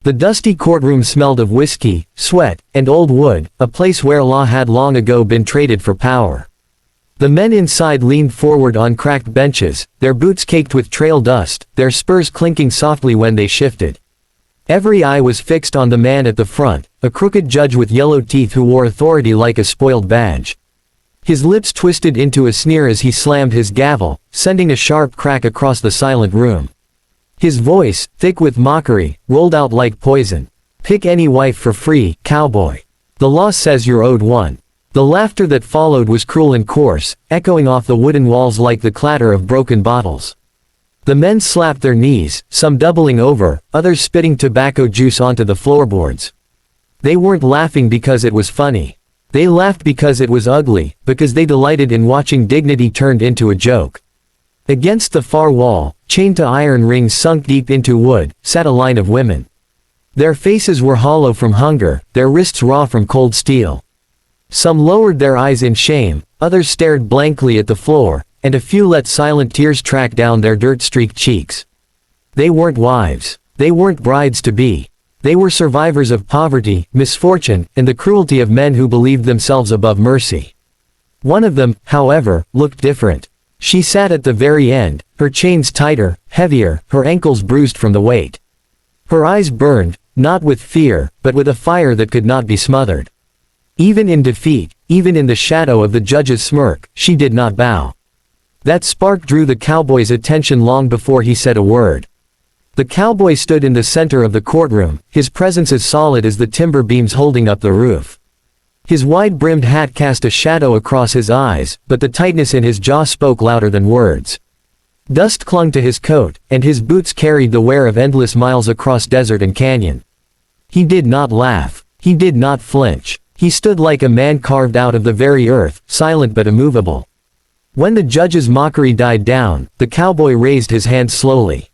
The dusty courtroom smelled of whiskey, sweat, and old wood, a place where law had long ago been traded for power. The men inside leaned forward on cracked benches, their boots caked with trail dust, their spurs clinking softly when they shifted. Every eye was fixed on the man at the front, a crooked judge with yellow teeth who wore authority like a spoiled badge. His lips twisted into a sneer as he slammed his gavel, sending a sharp crack across the silent room. His voice, thick with mockery, rolled out like poison. "Pick any wife for free, cowboy. The law says you're owed one." The laughter that followed was cruel and coarse, echoing off the wooden walls like the clatter of broken bottles. The men slapped their knees, some doubling over, others spitting tobacco juice onto the floorboards. They weren't laughing because it was funny. They laughed because it was ugly, because they delighted in watching dignity turned into a joke. Against the far wall, chained to iron rings sunk deep into wood, sat a line of women. Their faces were hollow from hunger, their wrists raw from cold steel. Some lowered their eyes in shame, others stared blankly at the floor, and a few let silent tears track down their dirt-streaked cheeks. They weren't wives. They weren't brides-to-be. They were survivors of poverty, misfortune, and the cruelty of men who believed themselves above mercy. One of them, however, looked different. She sat at the very end, her chains tighter, heavier, her ankles bruised from the weight. Her eyes burned, not with fear, but with a fire that could not be smothered. Even in defeat, even in the shadow of the judge's smirk, she did not bow. That spark drew the cowboy's attention long before he said a word. The cowboy stood in the center of the courtroom, his presence as solid as the timber beams holding up the roof. His wide-brimmed hat cast a shadow across his eyes, but the tightness in his jaw spoke louder than words. Dust clung to his coat, and his boots carried the wear of endless miles across desert and canyon. He did not laugh. He did not flinch. He stood like a man carved out of the very earth, silent but immovable. When the judge's mockery died down, the cowboy raised his hand slowly.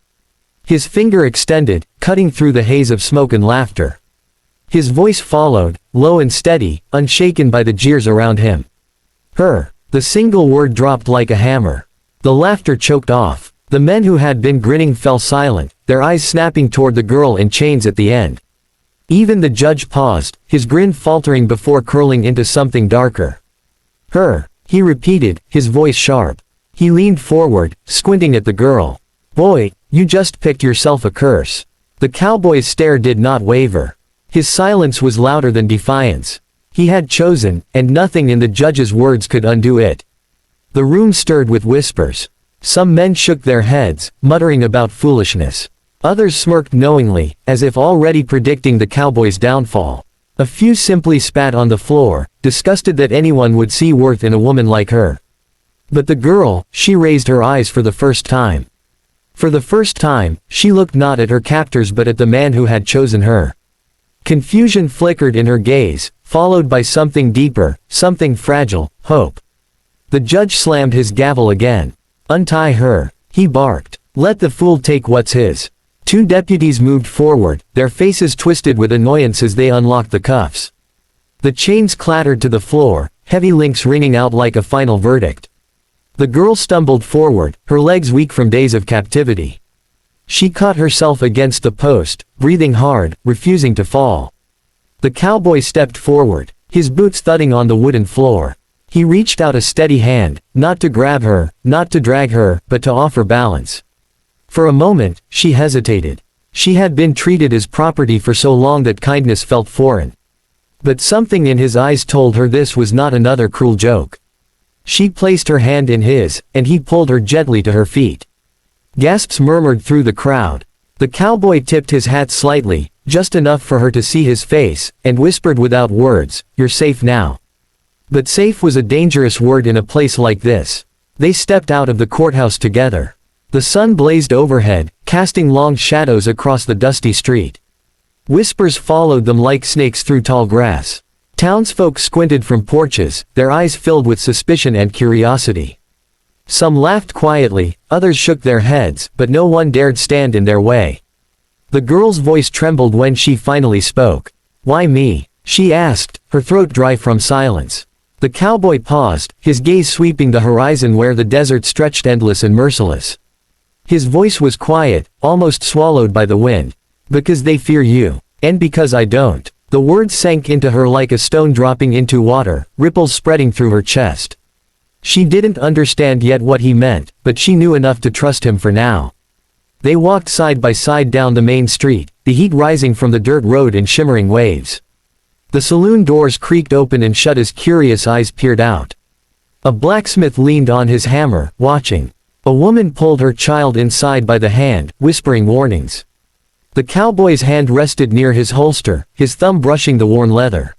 His finger extended, cutting through the haze of smoke and laughter. His voice followed, low and steady, unshaken by the jeers around him. "Her." The single word dropped like a hammer. The laughter choked off. The men who had been grinning fell silent, their eyes snapping toward the girl in chains at the end. Even the judge paused, his grin faltering before curling into something darker. "Her," he repeated, his voice sharp. He leaned forward, squinting at the girl. "Boy, you just picked yourself a curse." The cowboy's stare did not waver. His silence was louder than defiance. He had chosen, and nothing in the judge's words could undo it. The room stirred with whispers. Some men shook their heads, muttering about foolishness. Others smirked knowingly, as if already predicting the cowboy's downfall. A few simply spat on the floor, disgusted that anyone would see worth in a woman like her. But the girl, she raised her eyes for the first time. For the first time, she looked not at her captors but at the man who had chosen her. Confusion flickered in her gaze, followed by something deeper, something fragile, hope. The judge slammed his gavel again. "Untie her," he barked. "Let the fool take what's his." Two deputies moved forward, their faces twisted with annoyance as they unlocked the cuffs. The chains clattered to the floor, heavy links ringing out like a final verdict. The girl stumbled forward, her legs weak from days of captivity. She caught herself against the post, breathing hard, refusing to fall. The cowboy stepped forward, his boots thudding on the wooden floor. He reached out a steady hand, not to grab her, not to drag her, but to offer balance. For a moment, she hesitated. She had been treated as property for so long that kindness felt foreign. But something in his eyes told her this was not another cruel joke. She placed her hand in his, and he pulled her gently to her feet. Gasps murmured through the crowd. The cowboy tipped his hat slightly, just enough for her to see his face, and whispered without words, "You're safe now." But safe was a dangerous word in a place like this. They stepped out of the courthouse together. The sun blazed overhead, casting long shadows across the dusty street. Whispers followed them like snakes through tall grass. Townsfolk squinted from porches, their eyes filled with suspicion and curiosity. Some laughed quietly, others shook their heads, but no one dared stand in their way. The girl's voice trembled when she finally spoke. "Why me?" she asked, her throat dry from silence. The cowboy paused, his gaze sweeping the horizon where the desert stretched endless and merciless. His voice was quiet, almost swallowed by the wind. Because they fear you. And because I don't. The words sank into her like a stone dropping into water, ripples spreading through her chest. She didn't understand yet what he meant, but she knew enough to trust him for now. They walked side by side down the main street, the heat rising from the dirt road in shimmering waves. The saloon doors creaked open and shut as curious eyes peered out. A blacksmith leaned on his hammer, watching. A woman pulled her child inside by the hand, whispering warnings. The cowboy's hand rested near his holster, his thumb brushing the worn leather.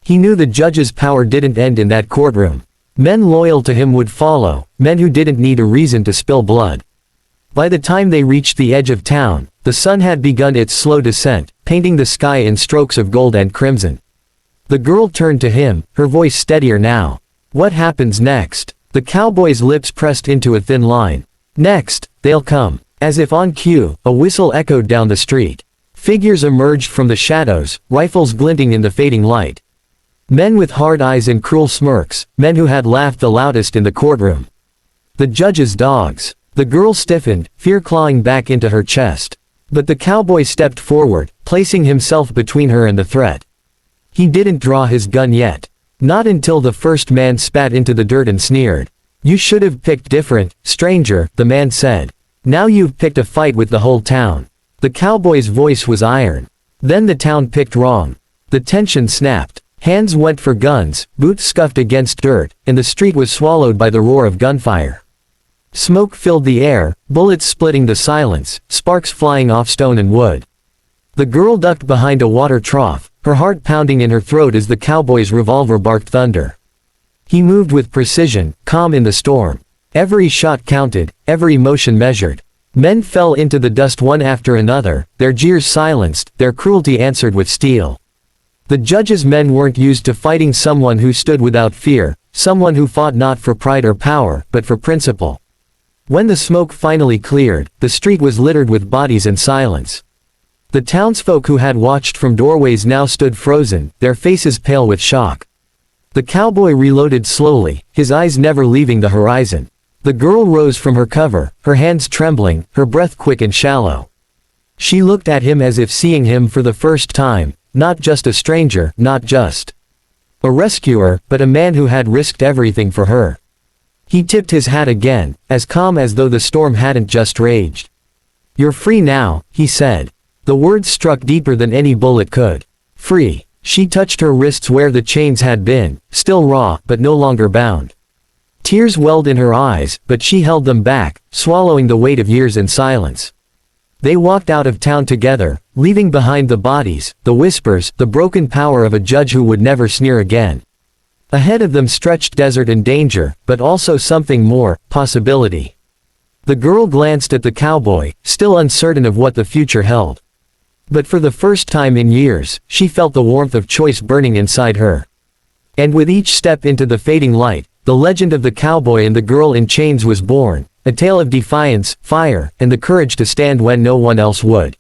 He knew the judge's power didn't end in that courtroom. Men loyal to him would follow, men who didn't need a reason to spill blood. By the time they reached the edge of town, the sun had begun its slow descent, painting the sky in strokes of gold and crimson. The girl turned to him, her voice steadier now. What happens next? The cowboy's lips pressed into a thin line. Next, they'll come. As if on cue, a whistle echoed down the street. Figures emerged from the shadows, rifles glinting in the fading light. Men with hard eyes and cruel smirks, men who had laughed the loudest in the courtroom. The judge's dogs. The girl stiffened, fear clawing back into her chest. But the cowboy stepped forward, placing himself between her and the threat. He didn't draw his gun yet. Not until the first man spat into the dirt and sneered. You should have picked different, stranger, the man said. Now you've picked a fight with the whole town. The cowboy's voice was iron. Then the town picked wrong. The tension snapped. Hands went for guns, boots scuffed against dirt, and the street was swallowed by the roar of gunfire. Smoke filled the air, bullets splitting the silence, sparks flying off stone and wood. The girl ducked behind a water trough, her heart pounding in her throat as the cowboy's revolver barked thunder. He moved with precision, calm in the storm. Every shot counted, every motion measured. Men fell into the dust one after another, their jeers silenced, their cruelty answered with steel. The judge's men weren't used to fighting someone who stood without fear, someone who fought not for pride or power, but for principle. When the smoke finally cleared, the street was littered with bodies and silence. The townsfolk who had watched from doorways now stood frozen, their faces pale with shock. The cowboy reloaded slowly, his eyes never leaving the horizon. The girl rose from her cover, her hands trembling, her breath quick and shallow. She looked at him as if seeing him for the first time, not just a stranger, not just a rescuer, but a man who had risked everything for her. He tipped his hat again, as calm as though the storm hadn't just raged. You're free now, he said. The words struck deeper than any bullet could. Free. She touched her wrists where the chains had been, still raw, but no longer bound. Tears welled in her eyes, but she held them back, swallowing the weight of years in silence. They walked out of town together, leaving behind the bodies, the whispers, the broken power of a judge who would never sneer again. Ahead of them stretched desert and danger, but also something more, possibility. The girl glanced at the cowboy, still uncertain of what the future held. But for the first time in years, she felt the warmth of choice burning inside her. And with each step into the fading light, the legend of the cowboy and the girl in chains was born, a tale of defiance, fire, and the courage to stand when no one else would.